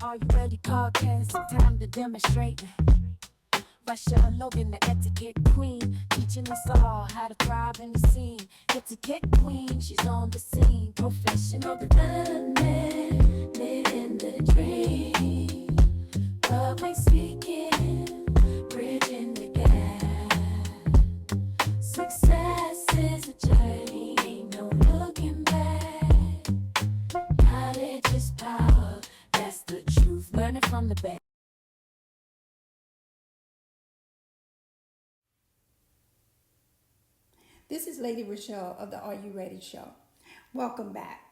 Are you ready, podcast? Time to demonstrate. Rachelle Logan, the etiquette queen, teaching us all how to thrive in the scene. Etiquette queen, she's on the scene. Professional development, living the dream. Public speaking, bridging the gap. Success is a journey, ain't no looking back. Knowledge is power, that's the truth. Learn it from the best. This is Lady Rachelle of the Are You Ready show. Welcome back.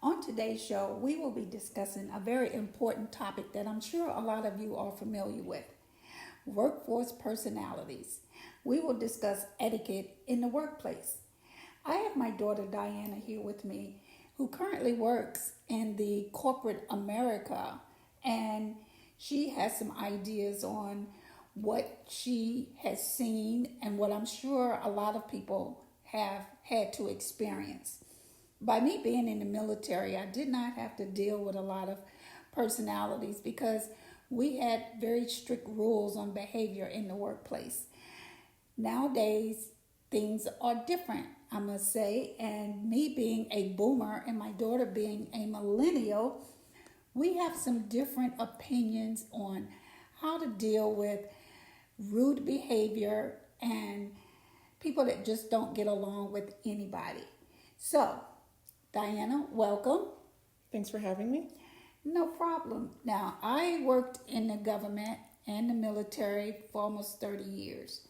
On today's show, we will be discussing a very important topic that I'm sure a lot of you are familiar with: workforce personalities. We will discuss etiquette in the workplace. I have my daughter Diana here with me, who currently works in the corporate America, and she has some ideas on what she has seen and what I'm sure a lot of people have had to experience. By me being in the military, I did not have to deal with a lot of personalities because we had very strict rules on behavior in the workplace. Nowadays, things are different, I must say, and me being a boomer and my daughter being a millennial, we have some different opinions on how to deal with rude behavior and people that just don't get along with anybody. So, Diana, welcome. Thanks for having me. No problem. Now, I worked in the government and the military for almost 30 years.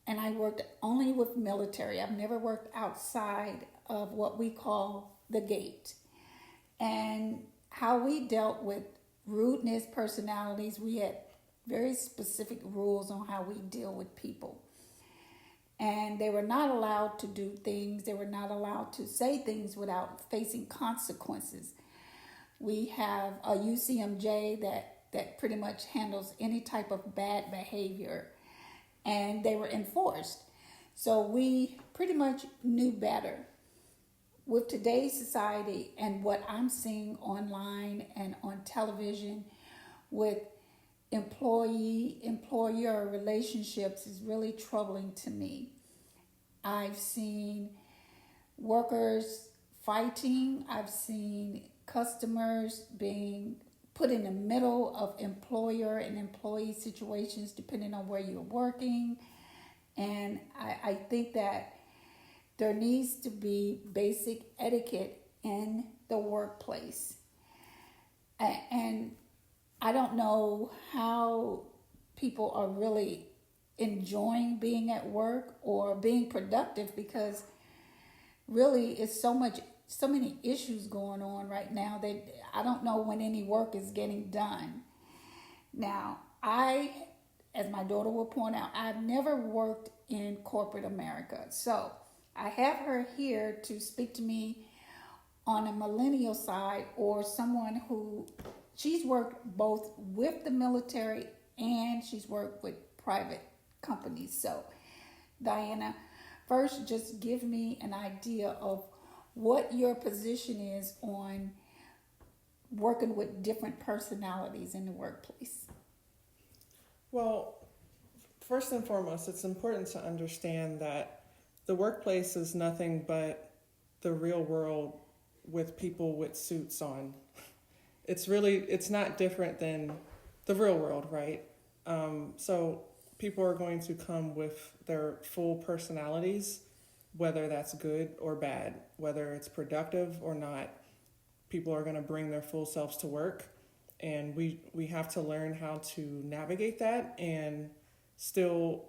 And I worked only with military. I've never worked outside of what we call the gate. And how we dealt with rudeness, personalities, we had very specific rules on how we deal with people. And they were not allowed to do things, they were not allowed to say things without facing consequences. We have a UCMJ that pretty much handles any type of bad behavior, and they were enforced. So we pretty much knew better. With today's society and what I'm seeing online and on television with employee employer relationships is really troubling to me. I've seen workers fighting, I've seen customers being put in the middle of employer and employee situations depending on where you're working. And I think that there needs to be basic etiquette in the workplace. And I don't know how people are really enjoying being at work or being productive, because really it's so many issues going on right now that I don't know when any work is getting done. Now, as my daughter will point out, I've never worked in corporate America. So I have her here to speak to me on a millennial side, or someone who she's worked both with the military and she's worked with private companies. So, Diana, first just give me an idea of what your position is on working with different personalities in the workplace. Well, first and foremost, it's important to understand that the workplace is nothing but the real world with people with suits on. It's not different than the real world, right? So people are going to come with their full personalities, whether that's good or bad, whether it's productive or not. People are going to bring their full selves to work, and we have to learn how to navigate that and still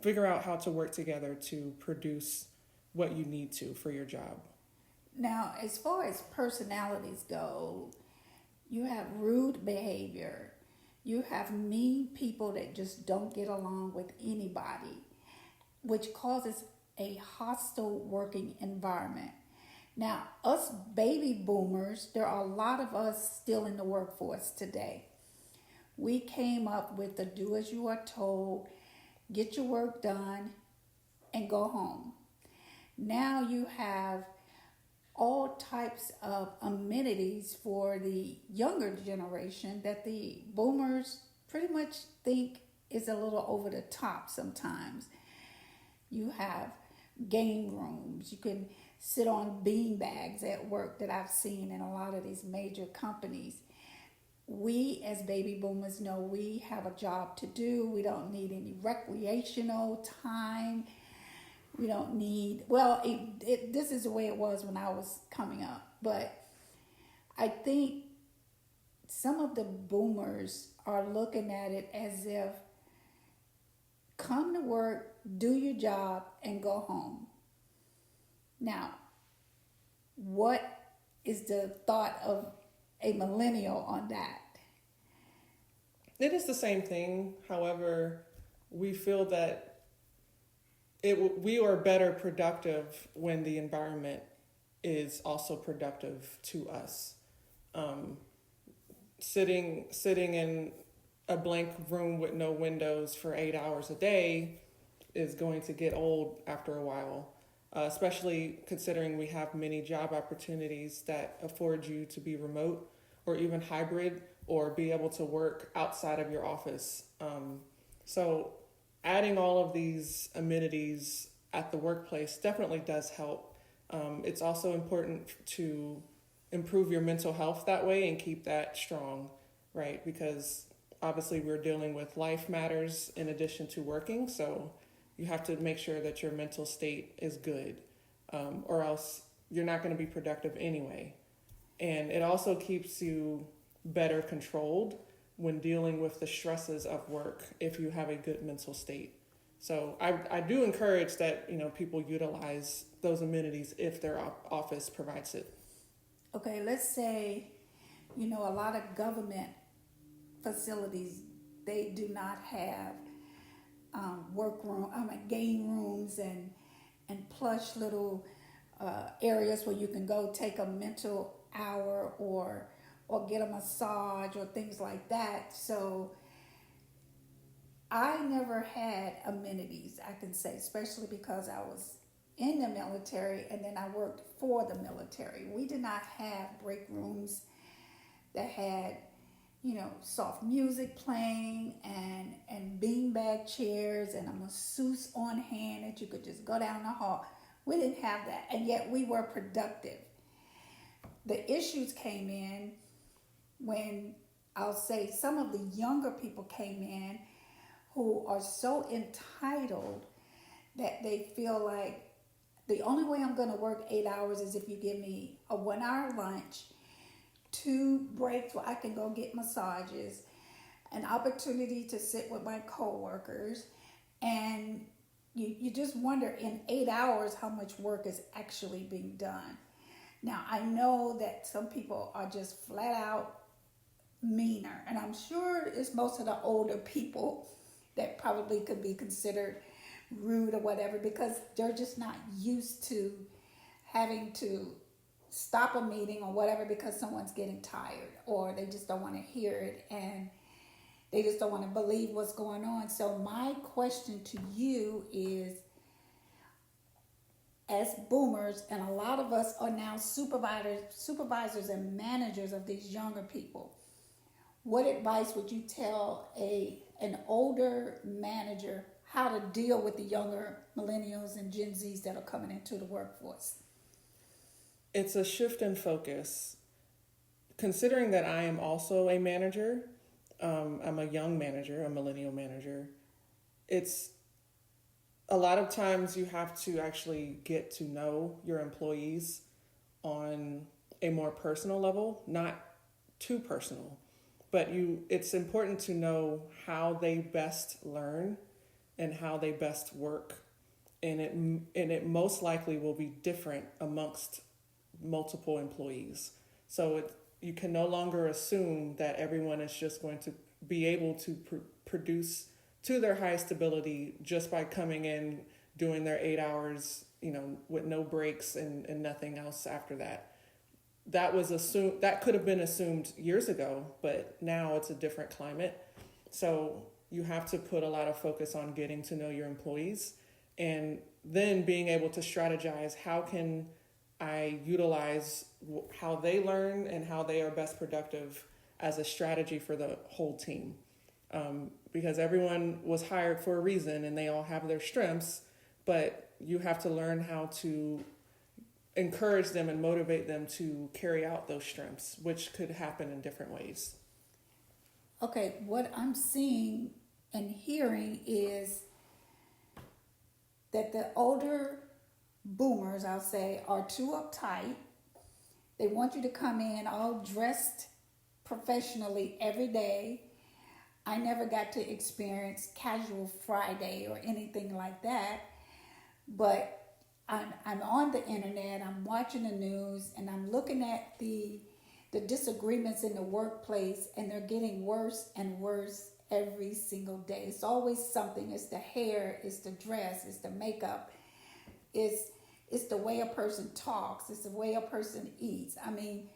figure out how to work together to produce what you need to for your job. Now, as far as personalities go, you have rude behavior. You have mean people that just don't get along with anybody, which causes a hostile working environment. Now, us baby boomers, there are a lot of us still in the workforce today. We came up with the do as you are told, get your work done, and go home. Now you have all types of amenities for the younger generation that the boomers pretty much think is a little over the top sometimes. You have game rooms. You can sit on bean bags at work that I've seen in a lot of these major companies. We as baby boomers know we have a job to do. We don't need any recreational time. We don't need, well, this is the way it was when I was coming up. But I think some of the boomers are looking at it as if come to work, do your job, and go home. Now, what is the thought of a millennial on that? It is the same thing. However, we feel that we are better productive when the environment is also productive to us. Sitting in a blank room with no windows for 8 hours a day is going to get old after a while, especially considering we have many job opportunities that afford you to be remote or even hybrid or be able to work outside of your office. So adding all of these amenities at the workplace definitely does help. It's also important to improve your mental health that way and keep that strong, right? Because obviously we're dealing with life matters in addition to working, so you have to make sure that your mental state is good, or else you're not going to be productive anyway. And it also keeps you better controlled when dealing with the stresses of work if you have a good mental state. So I do encourage that, people utilize those amenities if their office provides it. Okay, let's say, a lot of government facilities, they do not have game rooms and plush little areas where you can go take a mental hour or get a massage or things like that. So I never had amenities, I can say, especially because I was in the military and then I worked for the military. We did not have break rooms that had, soft music playing and beanbag chairs and a masseuse on hand that you could just go down the hall. We didn't have that, and yet we were productive. The issues came in when, I'll say, some of the younger people came in who are so entitled that they feel like the only way I'm going to work 8 hours is if you give me a 1 hour lunch, 2 breaks where I can go get massages, an opportunity to sit with my coworkers, and you just wonder in 8 hours how much work is actually being done. Now, I know that some people are just flat out meaner, and I'm sure it's most of the older people that probably could be considered rude or whatever because they're just not used to having to stop a meeting or whatever because someone's getting tired or they just don't want to hear it and they just don't want to believe what's going on. So my question to you is, as boomers, and a lot of us are now supervisors and managers of these younger people, what advice would you tell an older manager how to deal with the younger millennials and Gen Zs that are coming into the workforce? It's a shift in focus. Considering that I am also a manager, I'm a young manager, a millennial manager, it's a lot of times you have to actually get to know your employees on a more personal level, not too personal, but it's important to know how they best learn and how they best work. And it most likely will be different amongst multiple employees. So you can no longer assume that everyone is just going to be able to produce to their highest ability just by coming in, doing their 8 hours, with no breaks and nothing else after that. That could have been assumed years ago, but now it's a different climate. So you have to put a lot of focus on getting to know your employees and then being able to strategize how can I utilize how they learn and how they are best productive as a strategy for the whole team. Because everyone was hired for a reason and they all have their strengths, but you have to learn how to encourage them and motivate them to carry out those strengths, which could happen in different ways. Okay, what I'm seeing and hearing is that the older boomers, I'll say, are too uptight. They want you to come in all dressed professionally every day. I never got to experience casual Friday or anything like that, but I'm on the internet, I'm watching the news, and I'm looking at the disagreements in the workplace, and they're getting worse and worse every single day. It's always something. It's the hair, it's the dress, it's the makeup, it's the way a person talks, it's the way a person eats. I mean,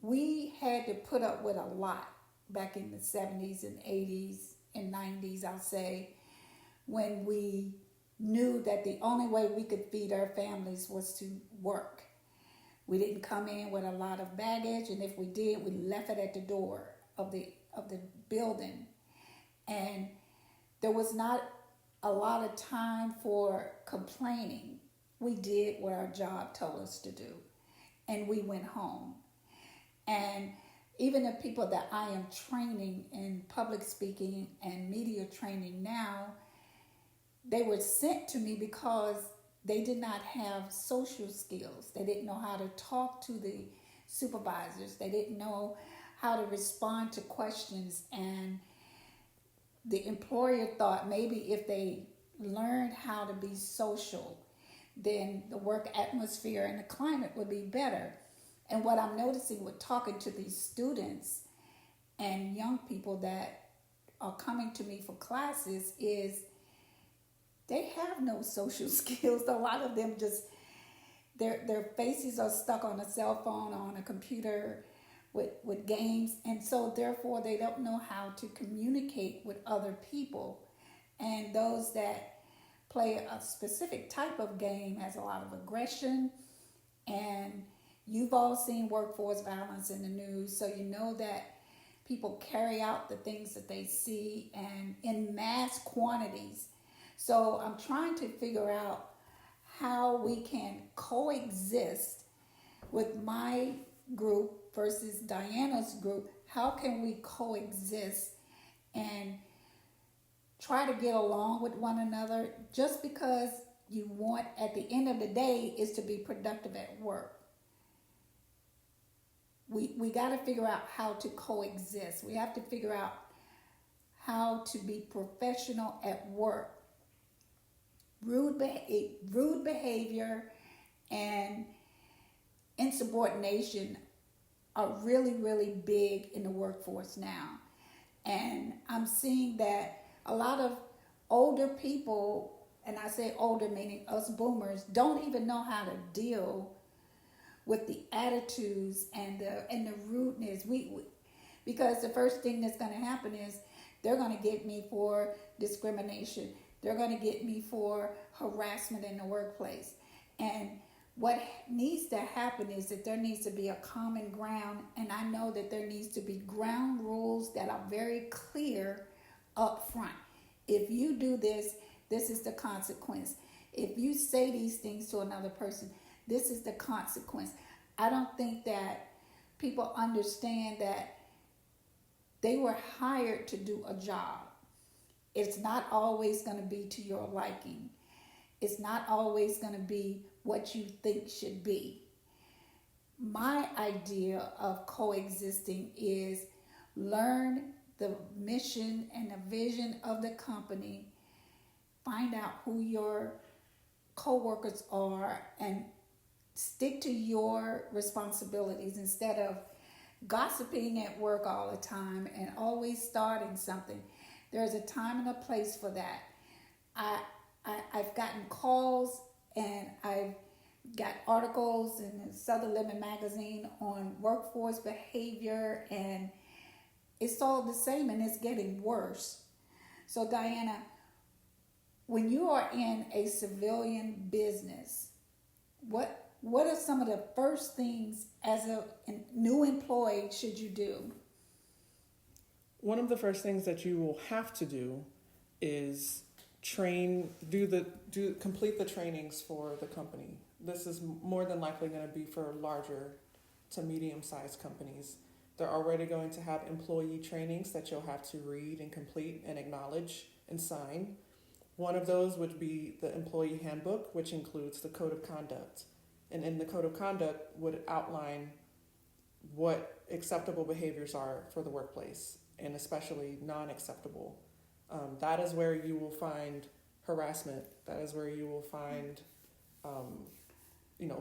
we had to put up with a lot back in the 70s and 80s and 90s, I'll say, when we knew that the only way we could feed our families was to work. We didn't come in with a lot of baggage, and if we did, we left it at the door of the building. And there was not a lot of time for complaining. We did what our job told us to do, and we went home. And even the people that I am training in public speaking and media training now, they were sent to me because they did not have social skills. They didn't know how to talk to the supervisors. They didn't know how to respond to questions. And the employer thought maybe if they learned how to be social, then the work atmosphere and the climate would be better. And what I'm noticing with talking to these students and young people that are coming to me for classes is they have no social skills. A lot of them just, their faces are stuck on a cell phone, on a computer with games. And so therefore they don't know how to communicate with other people. And those that play a specific type of game has a lot of aggression. And you've all seen workforce violence in the news, so you know that people carry out the things that they see and in mass quantities. So I'm trying to figure out how we can coexist with my group versus Diana's group. How can we coexist and try to get along with one another just because you want, at the end of the day, is to be productive at work. We got to figure out how to coexist. We have to figure out how to be professional at work. Rude behavior and insubordination are really, really big in the workforce now. And I'm seeing that a lot of older people, and I say older meaning us boomers, don't even know how to deal with the attitudes and the rudeness. Because the first thing that's going to happen is they're going to get me for discrimination. They're going to get me for harassment in the workplace. And what needs to happen is that there needs to be a common ground, and I know that there needs to be ground rules that are very clear up front. If you do this, this is the consequence. If you say these things to another person, this is the consequence. I don't think that people understand that they were hired to do a job. It's not always going to be to your liking. It's not always going to be what you think should be. My idea of coexisting is learn the mission and the vision of the company, find out who your coworkers are, and stick to your responsibilities instead of gossiping at work all the time and always starting something. There's a time and a place for that. I've gotten calls and I've got articles in Southern Living magazine on workforce behavior, and it's all the same and it's getting worse. So Diana, when you are in a civilian business, what are some of the first things as a new employee should you do? One of the first things that you will have to do is complete the trainings for the company. This is more than likely going to be for larger to medium-sized companies. They're already going to have employee trainings that you'll have to read and complete and acknowledge and sign. One of those would be the employee handbook, which includes the code of conduct. And in the code of conduct would outline what acceptable behaviors are for the workplace, and especially non-acceptable. That is where you will find harassment. That is where you will find,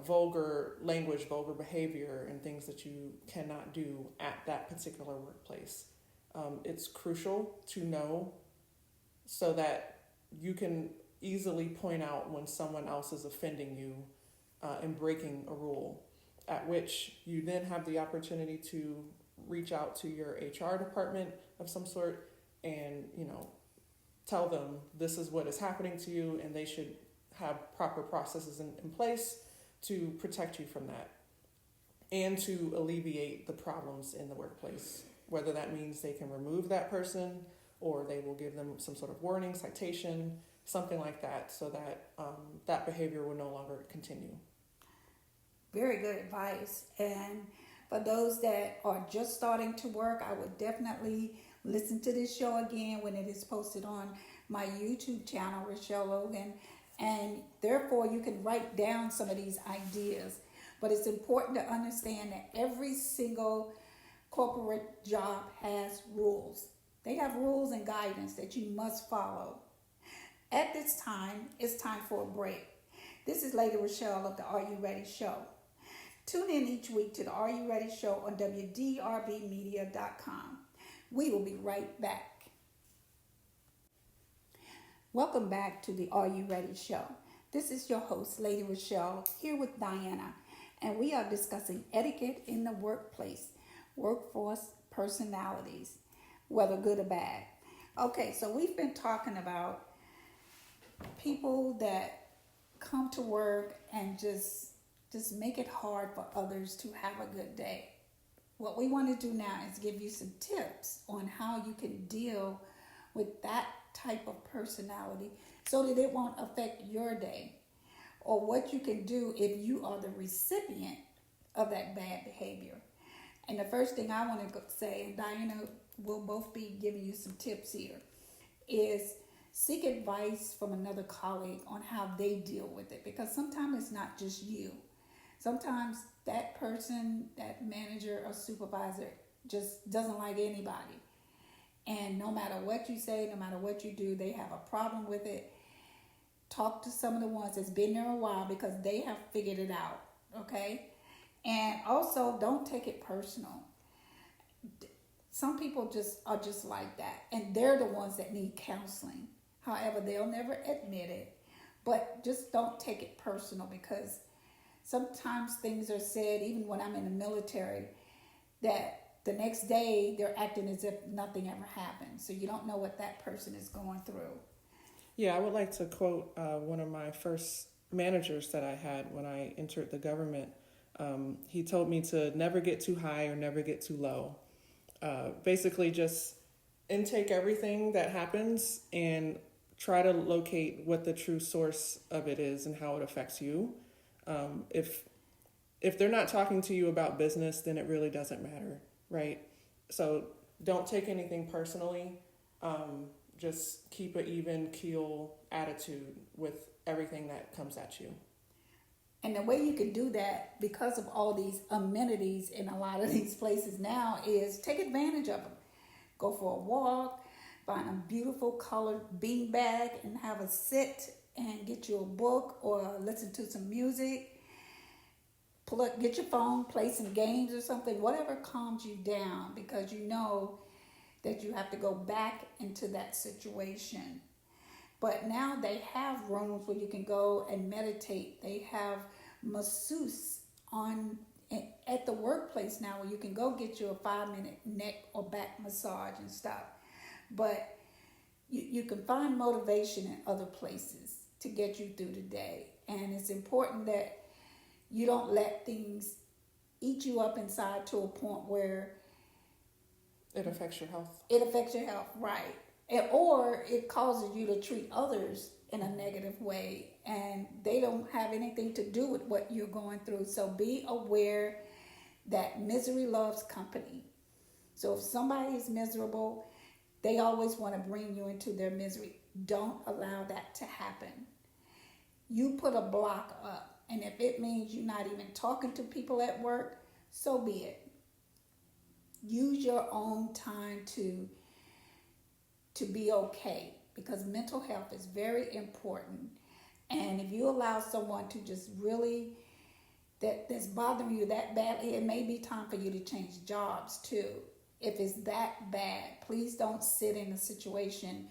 vulgar language, vulgar behavior, and things that you cannot do at that particular workplace. It's crucial to know so that you can easily point out when someone else is offending you and breaking a rule, at which you then have the opportunity to reach out to your HR department of some sort and, tell them this is what is happening to you, and they should have proper processes in place to protect you from that and to alleviate the problems in the workplace, whether that means they can remove that person or they will give them some sort of warning, citation, something like that, so that that behavior will no longer continue. Very good advice. And for those that are just starting to work, I would definitely listen to this show again when it is posted on my YouTube channel, Rachelle Logan. And therefore, you can write down some of these ideas. But it's important to understand that every single corporate job has rules. They have rules and guidance that you must follow. At this time, it's time for a break. This is Lady Rachelle of the Are You Ready Show. Tune in each week to the Are You Ready Show on WDRBmedia.com. We will be right back. Welcome back to the Are You Ready Show. This is your host, Lady Rachelle, here with Diana, and we are discussing etiquette in the workplace, workforce personalities, whether good or bad. Okay, so we've been talking about people that come to work and just make it hard for others to have a good day. What we want to do now is give you some tips on how you can deal with that type of personality so that it won't affect your day, or what you can do if you are the recipient of that bad behavior. And the first thing I want to say, and Diana will both be giving you some tips here, is seek advice from another colleague on how they deal with it, because sometimes it's not just you. Sometimes that person, that manager or supervisor just doesn't like anybody. And no matter what you say, no matter what you do, they have a problem with it. Talk to some of the ones that's been there a while, because they have figured it out, okay? And also, don't take it personal. Some people are just like that, and they're the ones that need counseling. However, they'll never admit it, but just don't take it personal, because sometimes things are said, even when I'm in the military, that the next day they're acting as if nothing ever happened. So you don't know what that person is going through. Yeah, I would like to quote one of my first managers that I had when I entered the government. He told me to never get too high or never get too low. Basically, just intake everything that happens and try to locate what the true source of it is and how it affects you. If they're not talking to you about business, then it really doesn't matter, right? So don't take anything personally. Just keep an even keel attitude with everything that comes at you. And the way you can do that, because of all these amenities in a lot of these places now, is take advantage of them. Go for a walk, find a beautiful colored beanbag and have a sit and get you a book or listen to some music. Get your phone, play some games or something, whatever calms you down, because you know that you have to go back into that situation. But now they have rooms where you can go and meditate. They have masseuse at the workplace now, where you can go get you a 5-minute neck or back massage and stuff. But you can find motivation in other places to get you through the day. And it's important that you don't let things eat you up inside to a point where It affects your health. it affects your health, right? Or it causes you to treat others in a negative way, and they don't have anything to do with what you're going through. So be aware that misery loves company. So if somebody is miserable, they always want to bring you into their misery. Don't allow that to happen. You put a block up, and if it means you're not even talking to people at work, so be it. Use your own time to be okay, because mental health is very important. And if you allow someone to just really that's bothering you that badly, it may be time for you to change jobs too. If it's that bad, please don't sit in a situation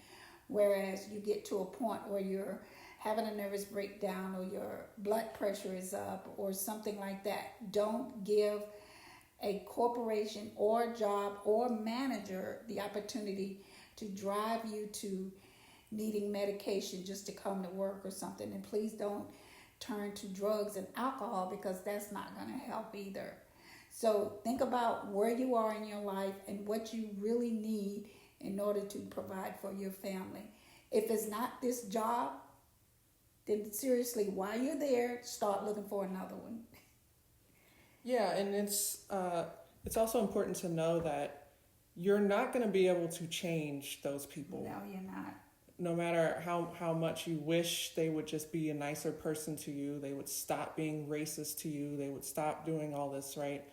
whereas you get to a point where you're having a nervous breakdown or your blood pressure is up or something like that. Don't give a corporation or job or manager the opportunity to drive you to needing medication just to come to work or something. And please don't turn to drugs and alcohol, because that's not going to help either. So think about where you are in your life and what you really need in order to provide for your family. If it's not this job, then seriously, while you're there, start looking for another one. Yeah, and it's also important to know that you're not going to be able to change those people. No, you're not. No matter how much you wish they would just be a nicer person to you, they would stop being racist to you, they would stop doing all this, right?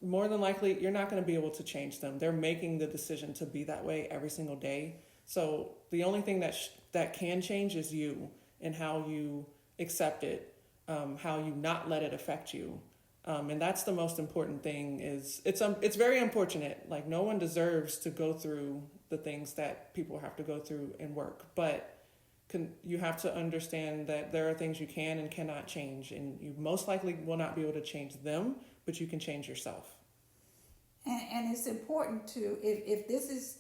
More than likely, you're not going to be able to change them. They're making the decision to be that way every single day. So the only thing that can change is you and how you accept it, how you not let it affect you. And that's the most important thing. It's very unfortunate. Like, no one deserves to go through the things that people have to go through in work, but you have to understand that there are things you can and cannot change, and you most likely will not be able to change them, but you can change yourself. And it's important to, if this is,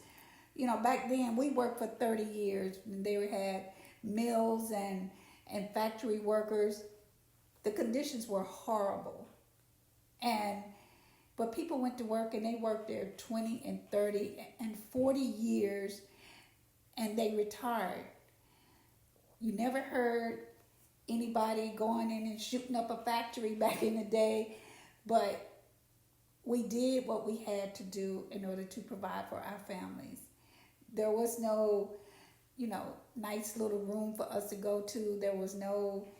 back then we worked for 30 years and they had mills and factory workers. The conditions were horrible. But people went to work and they worked there 20 and 30 and 40 years and they retired. You never heard anybody going in and shooting up a factory back in the day, but we did what we had to do in order to provide for our families. There was no, nice little room for us to go to. There was no,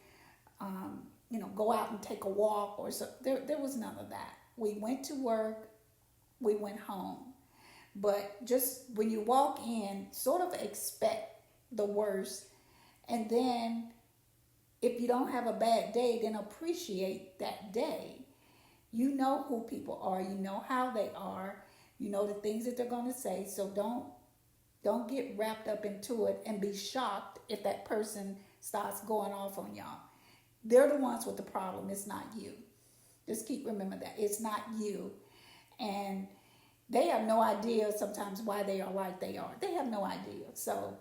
go out and take a walk or so. There was none of that. We went to work, we went home. But just when you walk in, sort of expect the worst. And then if you don't have a bad day, then appreciate that day. You know who people are, you know how they are, you know the things that they're going to say. So don't get wrapped up into it and be shocked if that person starts going off on y'all. They're the ones with the problem, it's not you. Just remember that. It's not you. And they have no idea sometimes why they are like they are. They have no idea. So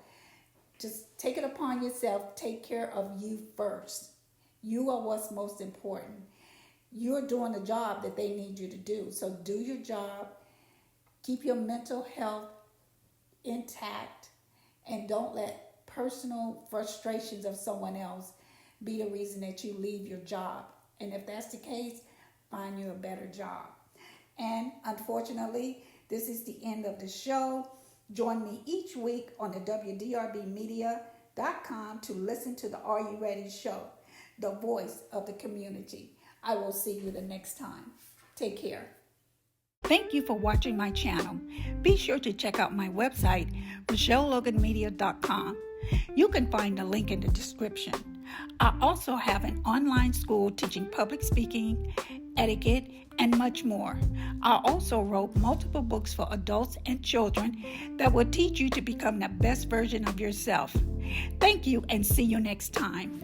just take it upon yourself. Take care of you first. You are what's most important. You're doing the job that they need you to do. So do your job. Keep your mental health intact. And don't let personal frustrations of someone else be the reason that you leave your job. And if that's the case, find you a better job. And unfortunately, this is the end of the show. Join me each week on the WDRBmedia.com to listen to the Are You Ready show, the voice of the community. I will see you the next time. Take care. Thank you for watching my channel. Be sure to check out my website, RachelleLoganMedia.com. You can find the link in the description. I also have an online school teaching public speaking, etiquette, and much more. I also wrote multiple books for adults and children that will teach you to become the best version of yourself. Thank you and see you next time.